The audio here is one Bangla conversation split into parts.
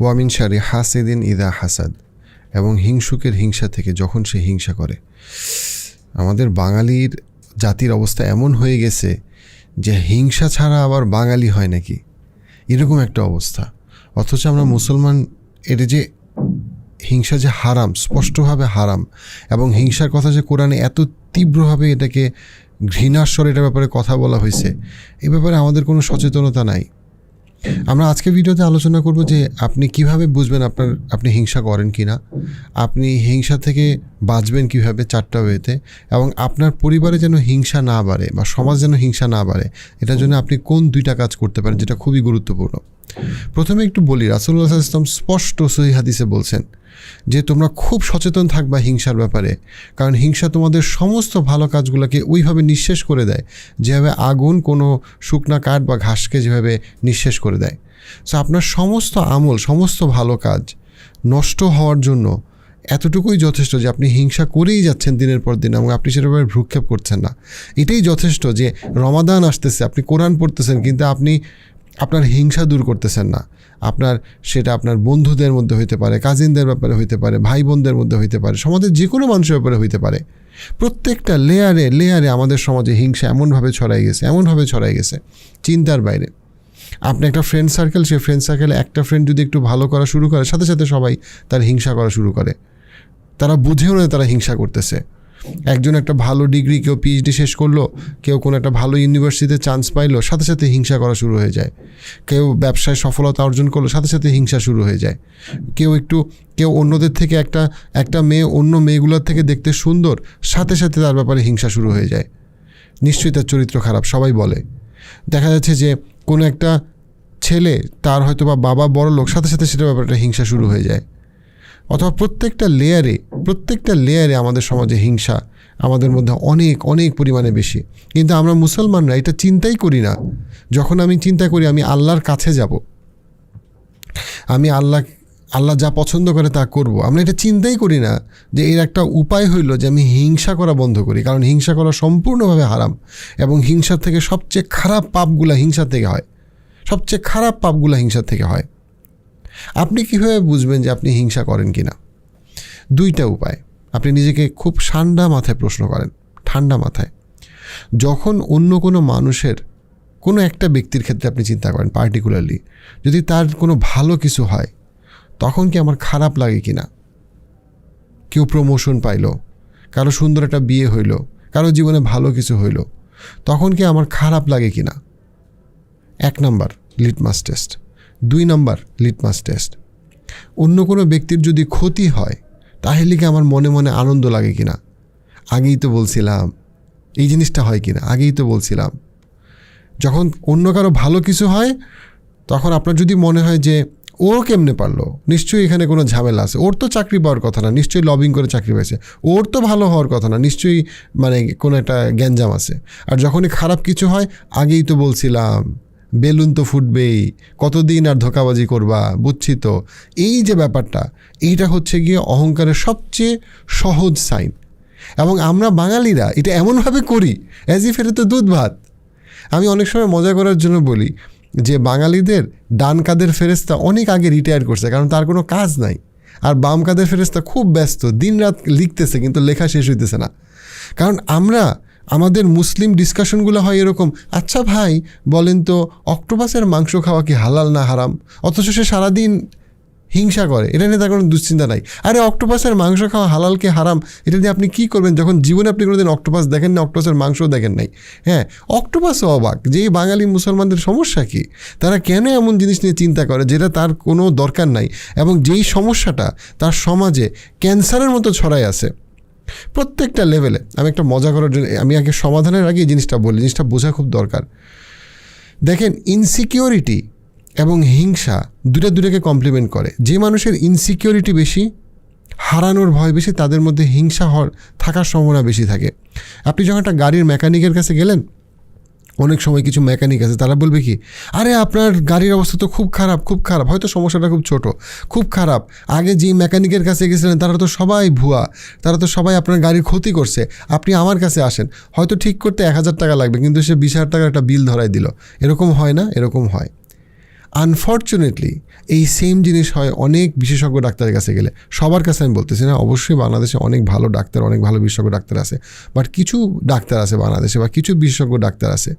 ওয়ামিন শারি হাসিদিন ইদা হাসাদ, এবং হিংসুকের হিংসা থেকে যখন সে হিংসা করে। আমাদের বাঙালির জাতির অবস্থা এমন হয়ে গেছে যে হিংসা ছাড়া আবার বাঙালি হয় নাকি, এরকম একটা অবস্থা। অথচ আমরা মুসলমান, এটা যে হিংসা যে হারাম, স্পষ্টভাবে হারাম, এবং হিংসার কথা যে কোরআনে এত তীব্রভাবে এটাকে ঘৃণার স্বরে এটার ব্যাপারে কথা বলা হয়েছে, এ ব্যাপারে আমাদের কোনো সচেতনতা নাই। আমরা আজকে ভিডিওতে আলোচনা করব যে আপনি কিভাবে বুঝবেন আপনি হিংসা করেন কি না, আপনি হিংসা থেকে বাঁচবেন কিভাবে 4টা ওয়েতে, এবং আপনার পরিবারে যেন হিংসা না বাড়ে বা সমাজ যেন হিংসা না বাড়ে, এটার জন্য আপনি কোন 2টা কাজ করতে পারেন, যেটা খুবই গুরুত্বপূর্ণ। প্রথমে একটু বলি, রাসূলুল্লাহ সাল্লাল্লাহু আলাইহি ওয়াসাল্লাম স্পষ্ট সহিহ হাদিসে বলছেন যে তোমরা খুব সচেতন থাকবা হিংসার ব্যাপারে, কারণ হিংসা তোমাদের সমস্ত ভালো কাজগুলোকে ওইভাবে নিঃশেষ করে দেয় যেভাবে আগুন কোনো শুকনা কাঠ বা ঘাসকে যেভাবে নিঃশেষ করে দেয়। সো আপনার সমস্ত আমল, সমস্ত ভালো কাজ নষ্ট হওয়ার জন্য এতটুকুই যথেষ্ট যে আপনি হিংসা করেই যাচ্ছেন দিনের পর দিন, এবং আপনি সেটা ব্যাপারে ভ্রুক্ষেপ করছেন না। এটাই যথেষ্ট যে রমাদান আসতেছে, আপনি কোরআন পড়তেছেন, কিন্তু আপনি আপনার হিংসা দূর করতেছেন না। সেটা আপনার বন্ধুদের মধ্যে হইতে পারে, কাজিনদের ব্যাপারে হইতে পারে, ভাই বোনদের মধ্যে হইতে পারে, সমাজের যে কোনো মানুষের ব্যাপারে হইতে পারে। প্রত্যেকটা লেয়ারে লেয়ারে আমাদের সমাজে হিংসা এমনভাবে ছড়াই গেছে চিন্তার বাইরে। আপনি একটা ফ্রেন্ড সার্কেল, সেই ফ্রেন্ড সার্কেলে একটা ফ্রেন্ড যদি একটু ভালো করা শুরু করে, সাথে সাথে সবাই তার হিংসা করা শুরু করে। তারা বুঝেও না তারা হিংসা করতেছে। একজন একটা ভালো ডিগ্রি, কেউ পিএইচডি শেষ করলো, কেউ কোনো একটা ভালো ইউনিভার্সিটিতে চান্স পাইলো, সাথে সাথে হিংসা করা শুরু হয়ে যায়। কেউ ব্যবসায় সফলতা অর্জন করলো, সাথে সাথে হিংসা শুরু হয়ে যায়। কেউ অন্যদের থেকে একটা মেয়ে অন্য মেয়েগুলোর থেকে দেখতে সুন্দর, সাথে সাথে তার ব্যাপারে হিংসা শুরু হয়ে যায়। নিশ্চয়ই তার চরিত্র খারাপ, সবাই বলে। দেখা যাচ্ছে যে কোনো একটা ছেলে, তার হয়তো বা বাবা বড় লোক, সাথে সাথে সেটার ব্যাপারে হিংসা শুরু হয়ে যায়। অথবা প্রত্যেকটা লেয়ারে আমাদের সমাজে হিংসা আমাদের মধ্যে অনেক অনেক পরিমাণে বেশি। কিন্তু আমরা মুসলমানরা এটা চিন্তাই করি না। যখন আমি চিন্তা করি আমি আল্লাহর কাছে যাব, আমি আল্লাহ যা পছন্দ করে তা করব, আমরা এটা চিন্তাই করি না যে এর একটা উপায় হইল যে আমি হিংসা করা বন্ধ করি। কারণ হিংসা করা সম্পূর্ণভাবে হারাম, এবং হিংসার থেকে সবচেয়ে খারাপ পাপগুলা হিংসা থেকে হয়। আপনি কীভাবে বুঝবেন যে আপনি হিংসা করেন কি না? 2টা উপায়। আপনি নিজেকে খুব ঠান্ডা মাথায় প্রশ্ন করেন, ঠান্ডা মাথায়। যখন অন্য কোনো মানুষের, কোনো একটা ব্যক্তির ক্ষেত্রে আপনি চিন্তা করেন পার্টিকুলারলি, যদি তার কোনো ভালো কিছু হয়, তখন কি আমার খারাপ লাগে কি না? কেউ প্রমোশন পাইলো, কারো সুন্দর একটা বিয়ে হইল, কারো জীবনে ভালো কিছু হইল, তখন কি আমার খারাপ লাগে কি না? 1 number litmus test. 2 number litmus test, অন্য কোনো ব্যক্তির যদি ক্ষতি হয়, তাহলে কি আমার মনে মনে আনন্দ লাগে কিনা? আগেই তো বলছিলাম এই জিনিসটা হয় কিনা, আগেই তো বলছিলাম। যখন অন্য কারো ভালো কিছু হয়, তখন আপনার যদি মনে হয় যে ও কেমনে পারলো, নিশ্চয়ই এখানে কোনো ঝামেলা আছে, ওর তো চাকরি পাওয়ার কথা না, নিশ্চয়ই লবিং করে চাকরি পাইছে, ওর তো ভালো হওয়ার কথা না, নিশ্চয়ই কোনো একটা গ্যাঞ্জাম আছে। আর যখনই খারাপ কিছু হয়, আগেই তো বলছিলাম, বেলুন তো ফুটবেই, কতদিন আর ধোঁকাবাজি করবা, বুঝছি তো। এই যে ব্যাপারটা, এইটা হচ্ছে গিয়ে অহংকারের সবচেয়ে সহজ সাইন। এবং আমরা বাঙালিরা এটা এমনভাবে করি অ্যাজ ইফ এটা তো দুধ ভাত। আমি অনেক সময় মজা করার জন্য বলি যে বাঙালিদের ডান কাঁধের ফেরেশতা অনেক আগে রিটায়ার করছে, কারণ তার কোনো কাজ নাই। আর বাম কাঁধের ফেরেশতা খুব ব্যস্ত, দিনরাত লিখতেছে, কিন্তু লেখা শেষ হইতেছে না। কারণ আমাদের মুসলিম ডিসকাশনগুলো হয় এরকম, আচ্ছা ভাই বলেন তো অক্টোপাসের মাংস খাওয়া কি হালাল না হারাম? অথচ সে সারাদিন হিংসা করে, এটা নিয়ে তার কোনো দুশ্চিন্তা নাই। আরে অক্টোপাসের মাংস খাওয়া হালাল কি হারাম, এটা দিয়ে আপনি কী করবেন, যখন জীবনে আপনি কোনোদিন অক্টোপাস দেখেন না, অক্টোপাসের মাংসও দেখেন নাই। হ্যাঁ, অক্টোপাসও অবাক যে এই বাঙালি মুসলমানদের সমস্যা কী, তারা কেন এমন জিনিস নিয়ে চিন্তা করে যেটা তার কোনো দরকার নাই, এবং যেই সমস্যাটা তার সমাজে ক্যান্সারের মতো ছড়াই আছে প্রত্যেকটা লেভেলে। আমি একটা মজা করার জন্য আমি আগে সমাধানের আগে এই জিনিসটা বলি, জিনিসটা বোঝা খুব দরকার। দেখেন, ইনসিকিউরিটি এবং হিংসা দুটাকে কমপ্লিমেন্ট করে। যে মানুষের ইনসিকিউরিটি বেশি, হারানোর ভয় বেশি, তাদের মধ্যে হিংসা থাকার সম্ভাবনা বেশি থাকে। আপনি যখন একটা গাড়ির মেকানিকের কাছে গেলেন, অনেক সময় কিছু মেকানিক আছে, তারা বলবে কি, আরে আপনার গাড়ির অবস্থা তো খুব খারাপ, হয়তো সমস্যাটা খুব ছোট, খুব খারাপ। আগে যেই মেকানিকের কাছে গেছিলেন তারা তো সবাই ভুয়া, তারা তো সবাই আপনার গাড়ির ক্ষতি করছে, আপনি আমার কাছে আসেন, হয়তো ঠিক করতে 1000 টাকা লাগবে, কিন্তু সে 20,000 টাকার একটা বিল ধরাই দিল। এরকম হয় না? এরকম হয়। আনফর্চুনেটলি এই সেম জিনিস হয় অনেক বিশেষজ্ঞ ডাক্তারের কাছে গেলে। সবার কাছে আমি বলতেছি না, অবশ্যই বাংলাদেশে অনেক ভালো ডাক্তার, অনেক ভালো বিশেষজ্ঞ ডাক্তার আছে, বাট কিছু ডাক্তার আছে বাংলাদেশে বা কিছু বিশেষজ্ঞ ডাক্তার আছে,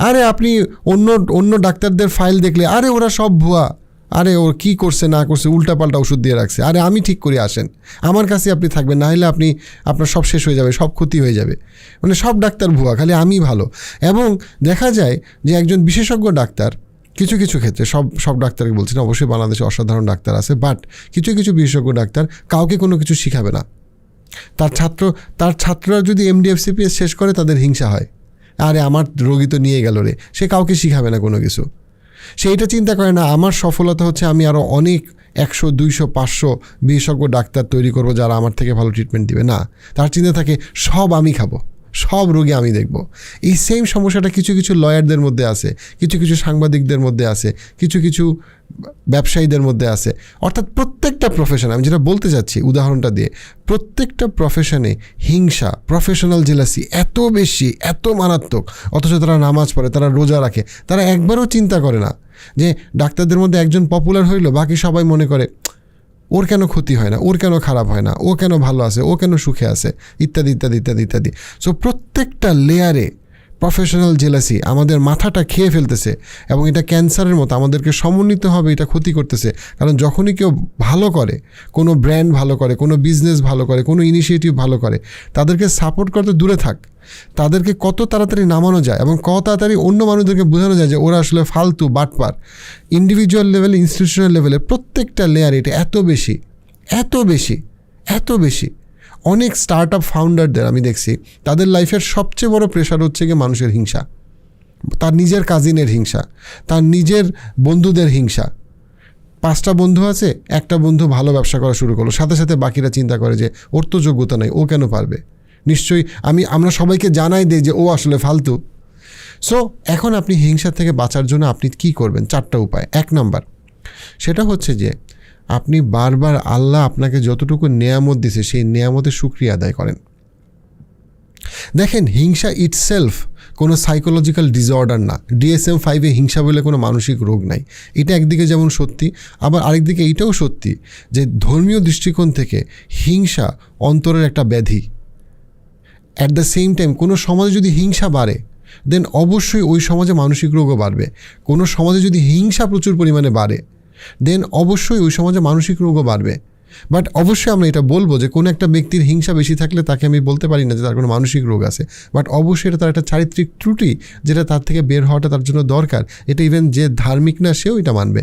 আরে আপনি অন্য অন্য ডাক্তারদের ফাইল দেখলে আরে ওরা সব ভুয়া, আরে ওর কী করছে না করছে উল্টাপাল্টা ওষুধ দিয়ে রাখছে, আরে আমি ঠিক করে আসেন, আমার কাছে আপনি থাকবেন, না হলে আপনার সব শেষ হয়ে যাবে, সব ক্ষতি হয়ে যাবে, মানে সব ডাক্তার ভুয়া, খালি আমি ভালো। এবং দেখা যায় যে একজন বিশেষজ্ঞ ডাক্তার কিছু কিছু ক্ষেত্রে, সব ডাক্তারকে বলছি না, অবশ্যই বাংলাদেশে অসাধারণ ডাক্তার আছে, বাট কিছু কিছু বিশেষজ্ঞ ডাক্তার কাউকে কোনো কিছু শিখাবে না। তার ছাত্ররা যদি MD-FCPS শেষ করে তাদের হিংসা হয়, আরে আমার রোগী তো নিয়ে গেল রে, সে কাউকে শিখাবে না কোনো কিছু। সে এটা চিন্তা করে না আমার সফলতা হচ্ছে আমি আরও অনেক 100, 200, 500 বিশেষজ্ঞ ডাক্তার তৈরি করব যারা আমার থেকে ভালো ট্রিটমেন্ট দিবে। না, তার চিন্তা থাকে সব আমি খাবো, সব রোগী আমি দেখব। এই সেম সমস্যাটা কিছু কিছু লয়ারদের মধ্যে আছে, কিছু কিছু সাংবাদিকদের মধ্যে আছে, কিছু কিছু ব্যবসায়ীদের মধ্যে আছে। অর্থাৎ প্রত্যেকটা প্রফেশন, আমি যেটা বলতে চাচ্ছি উদাহরণটা দিয়ে, প্রত্যেকটা প্রফেশনে হিংসা, প্রফেশনাল জেলাসি এত বেশি, এত মারাত্মক, অথচ তারা নামাজ পড়ে, তারা রোজা রাখে, তারা একবারও চিন্তা করে না যে ডাক্তারদের মধ্যে একজন পপুলার হইলো, বাকি সবাই মনে করে ওর কেন ক্ষতি হয় না, ওর কেন খারাপ হয় না, ও কেন ভালো আছে, ও কেন সুখে আছে, ইত্যাদি ইত্যাদি ইত্যাদি ইত্যাদি। সো প্রত্যেকটা লেয়ারে প্রফেশনাল জেলাসি আমাদের মাথাটা খেয়ে ফেলতেছে, এবং এটা ক্যান্সারের মতো আমাদেরকে সমন্বিতভাবে এটা ক্ষতি করতেছে। কারণ যখনই কেউ ভালো করে, কোনো ব্র্যান্ড ভালো করে, কোনো বিজনেস ভালো করে, কোনো ইনিশিয়েটিভ ভালো করে, তাদেরকে সাপোর্ট করতে দূরে থাক, তাদেরকে কত তাড়াতাড়ি নামানো যায় এবং কত তাড়াতাড়ি অন্য মানুষদেরকে বোঝানো যায় যে ওরা আসলে ফালতু বাটপার। ইন্ডিভিজুয়াল লেভেলে, ইনস্টিটিউশনাল লেভেলে প্রত্যেকটা লেয়ার এটা এত বেশি, এত বেশি, এত বেশি। অনেক স্টার্ট আপ ফাউন্ডারদের আমি দেখছি তাদের লাইফের সবচেয়ে বড় প্রেশার হচ্ছে গিয়ে মানুষের হিংসা, তার নিজের কাজিনের হিংসা, তার নিজের বন্ধুদের হিংসা। 5টা বন্ধু আছে, একটা বন্ধু ভালো ব্যবসা করা শুরু করলো, সাথে সাথে বাকিরা চিন্তা করে যে ওর তো যোগ্যতা নেই, ও কেন পারবে, নিশ্চয়ই আমরা সবাইকে জানাই দিই যে ও আসলে ফালতু। সো এখন আপনি হিংসা থেকে বাঁচার জন্য আপনি কি করবেন? 4টা উপায়। 1 নাম্বার, সেটা হচ্ছে যে আপনি বারবার আল্লাহ আপনাকে যতটুকু নেয়ামত দিছে সেই নেয়ামতের শুকরিয়া আদায় করেন। দেখেন, হিংসা ইটসেলফ কোনো সাইকোলজিক্যাল ডিসঅর্ডার না। DSM-5 হিংসা বলে কোনো মানসিক রোগ নাই। এটা একদিকে যেমন সত্যি, আবার আরেকদিকে এটাও সত্যি যে ধর্মীয় দৃষ্টিকোণ থেকে হিংসা অন্তরের একটা ব্যাধি। অ্যাট দ্য সেম টাইম কোনো সমাজে যদি হিংসা বাড়ে, দেন অবশ্যই ওই সমাজে মানসিক রোগও বাড়বে। কোনো সমাজে যদি হিংসা প্রচুর পরিমাণে বাড়ে, দেন অবশ্যই ওই সমাজে মানসিক রোগও বাড়বে। বাট অবশ্যই আমরা এটা বলবো যে কোনো একটা ব্যক্তির হিংসা বেশি থাকলে তাকে আমি বলতে পারি না যে তার কোনো মানসিক রোগ আছে, বাট অবশ্যই এটা তার একটা চারিত্রিক ত্রুটি, যেটা তার থেকে বের হওয়াটা তার জন্য দরকার। এটা ইভেন যে ধার্মিক না সেও এটা মানবে।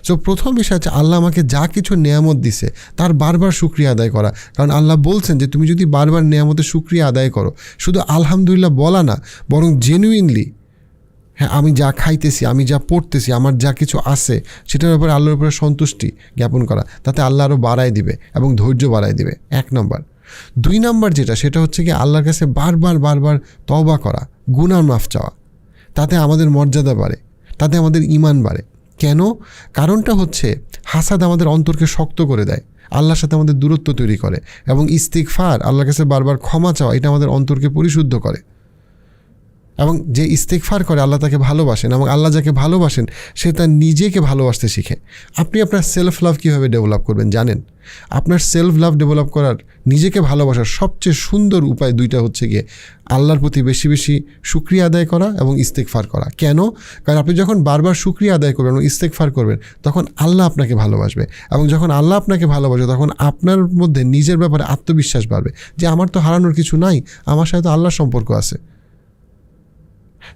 সো প্রথম বিষয় হচ্ছে আল্লাহ আমাকে যা কিছু নেয়ামত দিছে তার বারবার শুকরিয়া আদায় করা। কারণ আল্লাহ বলছেন যে তুমি যদি বারবার নেয়ামতের শুকরিয়া আদায় করো, শুধু আলহামদুলিল্লাহ বলা না, বরং জেনুইনলি, হ্যাঁ আমি যা খাইতেছি, আমি যা পড়তেছি, আমার যা কিছু আছে সেটার ব্যাপারে আল্লাহর উপরে সন্তুষ্টি জ্ঞাপন করা, তাতে আল্লাহ আরও বাড়ায় দিবে এবং ধৈর্য বাড়ায় দিবে। 1 নম্বর। 2 নম্বর যেটা, সেটা হচ্ছে কি আল্লাহর কাছে বারবার বারবার তওবা করা, গুনাহ মাফ চাওয়া। তাতে আমাদের মর্যাদা বাড়ে, তাতে আমাদের ঈমান বাড়ে। কেন? কারণটা হচ্ছে হাসাদ আমাদের অন্তরকে শক্ত করে দেয়, আল্লাহর সাথে আমাদের দূরত্ব তৈরি করে, এবং ইস্তিগফার, আল্লাহর কাছে বারবার ক্ষমা চাওয়া, এটা আমাদের অন্তরকে পরিশুদ্ধ করে। এবং যে ইস্তিগফার করে আল্লাহ তাকে ভালোবাসেন, এবং আল্লাহ যাকে ভালোবাসেন সে তার নিজেকে ভালোবাসতে শিখে। আপনি আপনার সেলফ লাভ কীভাবে ডেভেলপ করবেন জানেন? আপনার সেলফ লাভ ডেভেলপ করার, নিজেকে ভালোবাসার সবচেয়ে সুন্দর উপায় 2টা হচ্ছে গিয়ে আল্লাহর প্রতি বেশি বেশি শুকরিয়া আদায় করা এবং ইস্তিগফার করা। কেন? কারণ আপনি যখন বারবার শুকরিয়া আদায় করবেন এবং ইস্তিগফার করবেন, তখন আল্লাহ আপনাকে ভালোবাসবে, এবং যখন আল্লাহ আপনাকে ভালোবাসবে তখন আপনার মধ্যে নিজের ব্যাপারে আত্মবিশ্বাস বাড়বে যে আমার তো হারানোর কিছু নাই, আমার সাথে তো আল্লাহর সম্পর্ক আছে।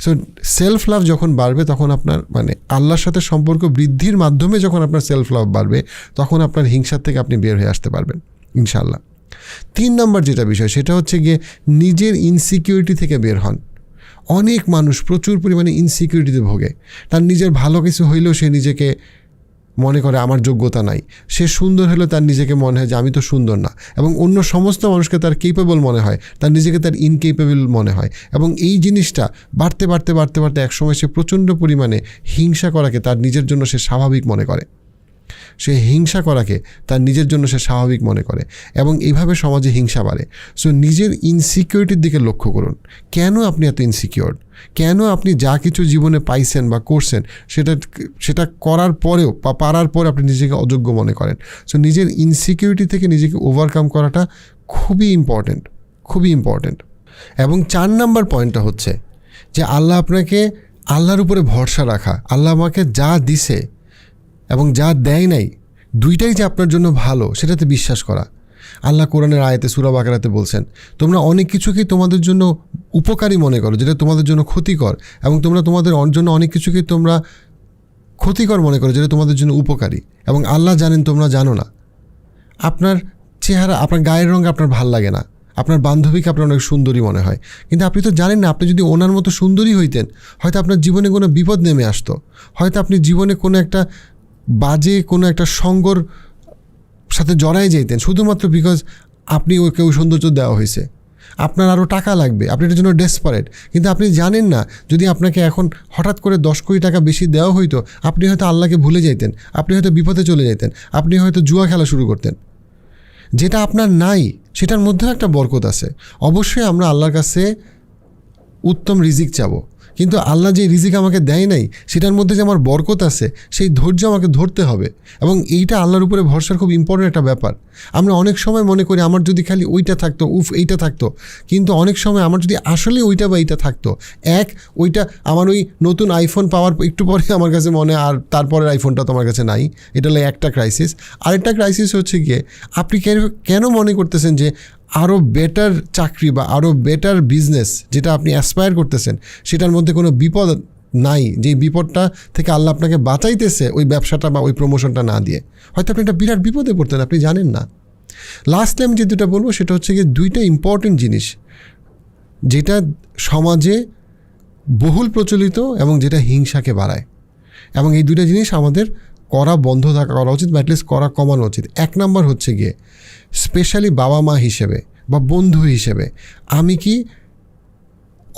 সো সেলফ লাভ যখন বাড়বে তখন আপনার আল্লাহর সাথে সম্পর্ক বৃদ্ধির মাধ্যমে যখন আপনার সেলফ লাভ বাড়বে, তখন আপনার হিংসার থেকে আপনি বের হয়ে আসতে পারবেন ইনশাআল্লাহ। 3 নম্বর যেটা বিষয়, সেটা হচ্ছে গিয়ে নিজের ইনসিকিউরিটি থেকে বের হন। অনেক মানুষ প্রচুর পরিমাণে ইনসিকিউরিটিতে ভোগে। তার নিজের ভালো কিছু হইলেও সে নিজেকে মনে করে আমার যোগ্যতা নাই, সে সুন্দর হলেও তার নিজেকে মনে হয় যে আমি তো সুন্দর না, এবং অন্য সমস্ত মানুষকে তার কেপেবল মনে হয়, তার নিজেকে তার ইনকেপেবল মনে হয়। এবং এই জিনিসটা বাড়তে বাড়তে বাড়তে বাড়তে একসময় সে প্রচণ্ড পরিমাণে হিংসা করাকে তার নিজের জন্য সে স্বাভাবিক মনে করে। সে হিংসা করাকে তার নিজের জন্য সে স্বাভাবিক মনে করে, এবং এইভাবে সমাজে হিংসা বাড়ে। সো নিজের ইনসিকিউরিটির দিকে লক্ষ্য করুন। কেন আপনি এত ইনসিকিউর? কেন আপনি যা কিছু জীবনে পাইছেন বা করছেন সেটা করার পরেও বা পারার পরে আপনি নিজেকে অযোগ্য মনে করেন? সো নিজের ইনসিকিউরিটি থেকে নিজেকে ওভারকাম করাটা খুবই ইম্পর্ট্যান্ট, খুবই ইম্পর্ট্যান্ট। এবং 4 নাম্বার পয়েন্টটা হচ্ছে যে আল্লাহর উপরে ভরসা রাখা। আল্লাহ আমাকে যা দিছে এবং যা দেয় নাই, দুইটাই যে আপনার জন্য ভালো সেটাতে বিশ্বাস করা। আল্লাহ কোরআনের আয়াতে সূরা বাকারাতে বলছেন, তোমরা অনেক কিছুকেই তোমাদের জন্য উপকারী মনে করো যেটা তোমাদের জন্য ক্ষতিকর, এবং তোমরা তোমাদের জন্য অনেক কিছুকেই তোমরা ক্ষতিকর মনে করো যেটা তোমাদের জন্য উপকারী, এবং আল্লাহ জানেন তোমরা জানো না। আপনার চেহারা, আপনার গায়ের রঙ আপনার ভাল লাগে না, আপনার বান্ধবীকে আপনার অনেক সুন্দরী মনে হয়, কিন্তু আপনি তো জানেন না আপনি যদি ওনার মতো সুন্দরী হইতেন হয়তো আপনার জীবনে কোনো বিপদ নেমে আসতো, হয়তো আপনি জীবনে কোনো একটা বাজে কোনো একটা সঙ্গর সাথে জড়াই যেতেন শুধুমাত্র বিকজ আপনি ওকে ওই সৌন্দর্য দেওয়া হয়েছে। আপনার আরও টাকা লাগবে, আপনি এটার জন্য ডেসপারেট, কিন্তু আপনি জানেন না যদি আপনাকে এখন হঠাৎ করে 10 কোটি টাকা বেশি দেওয়া হইতো আপনি হয়তো আল্লাহকে ভুলে যেতেন, আপনি হয়তো বিপদে চলে যেতেন, আপনি হয়তো জুয়া খেলা শুরু করতেন। যেটা আপনার নাই সেটার মধ্যেও একটা বরকত আছে। অবশ্যই আমরা আল্লাহর কাছে উত্তম রিজিক চাবো, কিন্তু আল্লাহ যে রিজিক আমাকে দেয় নাই সেটার মধ্যে যে আমার বরকত আছে সেই ধৈর্য আমাকে ধরতে হবে, এবং এইটা আল্লাহর উপরে ভরসার খুব ইম্পর্টেন্ট একটা ব্যাপার। আমরা অনেক সময় মনে করি আমার যদি খালি ওইটা থাকতো, এইটা থাকতো, কিন্তু অনেক সময় আমার যদি আসলে ওইটা বা এইটা থাকতো, ওইটা আমার ওই নতুন আইফোন পাওয়ার একটু পরে আমার কাছে মনে আর তারপরের আইফোনটা তো আমার কাছে নাই, এটা হলো একটা ক্রাইসিস। আরেকটা ক্রাইসিস হচ্ছে গিয়ে আপনি কেন মনে করতেছেন যে আরও বেটার চাকরি বা আরও বেটার বিজনেস যেটা আপনি অ্যাসপায়ার করতেছেন সেটার মধ্যে কোনো বিপদ নাই, যেই বিপদটা থেকে আল্লাহ আপনাকে বাঁচাইতেছে ওই ব্যবসাটা বা ওই প্রমোশনটা না দিয়ে, হয়তো আপনি একটা বিরাট বিপদে পড়তেন, আপনি জানেন না। লাস্ট টাইম যে দুটা বলবো সেটা হচ্ছে গিয়ে দুইটা ইম্পর্টেন্ট জিনিস যেটা সমাজে বহুল প্রচলিত এবং যেটা হিংসাকে বাড়ায়, এবং এই দুইটা জিনিস আমাদের করা বন্ধ করা উচিত বা অ্যাটলিস্ট করা কমানো উচিত। 1 নাম্বার হচ্ছে গিয়ে স্পেশালি বাবা মা হিসেবে বা বন্ধু হিসেবে আমি কি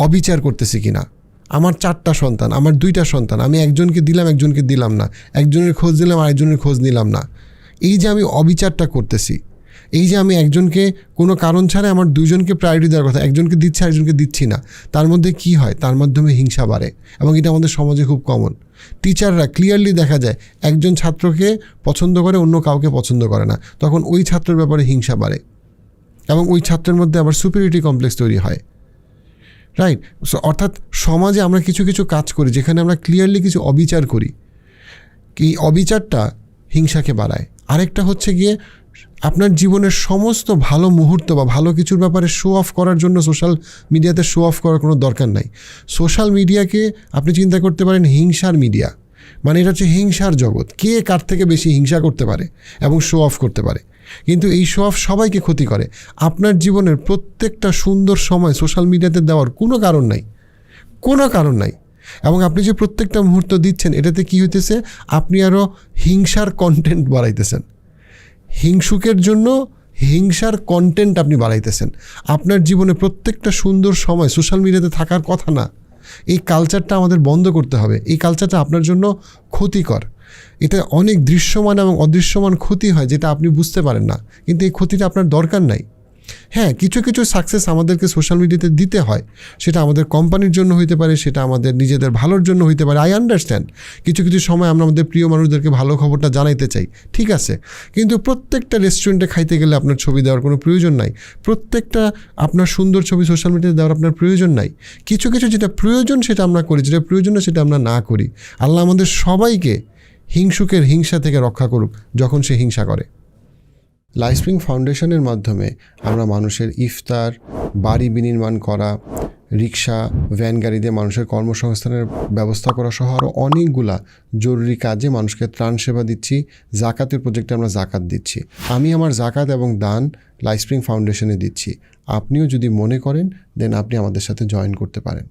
অবিচার করতেছি কিনা। আমার 4টা সন্তান, আমার 2টা সন্তান, আমি একজনকে দিলাম একজনকে দিলাম না, একজনের খোঁজ দিলাম আরেকজনের খোঁজ নিলাম না, এই যে আমি অবিচারটা করতেছি, এই যে আমি একজনকে কোনো কারণ ছাড়া আমার 2জনকে প্রায়োরিটি দেওয়ার কথা একজনকে দিচ্ছি আরেকজনকে দিচ্ছি না, তার মধ্যে কি হয়, তার মাধ্যমে হিংসা বাড়ে, এবং এটা আমাদের সমাজে খুব কমন। টিচাররা ক্লিয়ারলি দেখা যায় একজন ছাত্রকে পছন্দ করে অন্য কাউকে পছন্দ করে না, তখন ওই ছাত্রের ব্যাপারে হিংসা বাড়ে এবং ওই ছাত্রের মধ্যে আবার সুপিরিয়রিটি কমপ্লেক্স তৈরি হয়, রাইট? সো অর্থাৎ সমাজে আমরা কিছু কিছু কাজ করি যেখানে আমরা ক্লিয়ারলি কিছু অবিচার করি, এই অবিচারটা হিংসাকে বাড়ায়। আরেকটা হচ্ছে গিয়ে আপনার জীবনের সমস্ত ভালো মুহূর্ত বা ভালো কিছুর ব্যাপারে শো অফ করার জন্য সোশ্যাল মিডিয়াতে শো অফ করার কোনো দরকার নাই। সোশ্যাল মিডিয়াকে আপনি চিন্তা করতে পারেন হিংসার মিডিয়া, মানে এটা হচ্ছে হিংসার জগৎ, কে কার থেকে বেশি হিংসা করতে পারে এবং শো অফ করতে পারে। কিন্তু এই শো অফ সবাইকে ক্ষতি করে। আপনার জীবনের প্রত্যেকটা সুন্দর সময় সোশ্যাল মিডিয়াতে দেওয়ার কোনো কারণ নাই, কোনো কারণ নাই, এবং আপনি যে প্রত্যেকটা মুহূর্ত দিচ্ছেন এটাতে কি হইতেছে, আপনি আরও হিংসার কন্টেন্ট বাড়াইতেছেন, হিংসুকের জন্য হিংসার কন্টেন্ট আপনি বাড়াইতেছেন। আপনার জীবনে প্রত্যেকটা সুন্দর সময় সোশ্যাল মিডিয়াতে থাকার কথা না। এই কালচারটা আমাদের বন্ধ করতে হবে। এই কালচারটা আপনার জন্য ক্ষতিকর। এটা অনেক দৃশ্যমান এবং অদৃশ্যমান ক্ষতি হয় যেটা আপনি বুঝতে পারেন না, কিন্তু এই ক্ষতিটা আপনার দরকার নাই। হ্যাঁ, কিছু কিছু সাকসেস আমাদেরকে সোশ্যাল মিডিয়াতে দিতে হয়, সেটা আমাদের কোম্পানির জন্য হইতে পারে, সেটা আমাদের নিজেদের ভালোর জন্য হইতে পারে। আই আন্ডারস্ট্যান্ড কিছু কিছু সময় আমরা আমাদের প্রিয় মানুষদেরকে ভালো খবরটা জানাইতে চাই, ঠিক আছে, কিন্তু প্রত্যেকটা রেস্টুরেন্টে খাইতে গেলে আপনার ছবি দেওয়ার কোনো প্রয়োজন নাই, প্রত্যেকটা আপনার সুন্দর ছবি সোশ্যাল মিডিয়াতে দেওয়ার আপনার প্রয়োজন নাই। কিছু কিছু যেটা প্রয়োজন সেটা আমরা করি, যেটা প্রয়োজন না সেটা আমরা না করি। আল্লাহ আমাদের সবাইকে হিংসুকের হিংসা থেকে রক্ষা করুক যখন সে হিংসা করে। লাইফস্প্রিং ফাউন্ডেশনের মাধ্যমে আমরা মানুষের ইফতার, বাড়ি বিনির্মাণ করা, রিক্সা, ভ্যান গাড়ি দিয়ে মানুষের কর্মসংস্থানের ব্যবস্থা করা সহ আরও অনেকগুলা জরুরি কাজে মানুষকে ত্রাণ সেবা দিচ্ছি। জাকাতের প্রজেক্টে আমরা জাকাত দিচ্ছি। আমি আমার জাকাত এবং দান লাইফস্প্রিং ফাউন্ডেশনে দিচ্ছি। আপনিও যদি মনে করেন দেন আপনি আমাদের সাথে জয়েন করতে পারেন।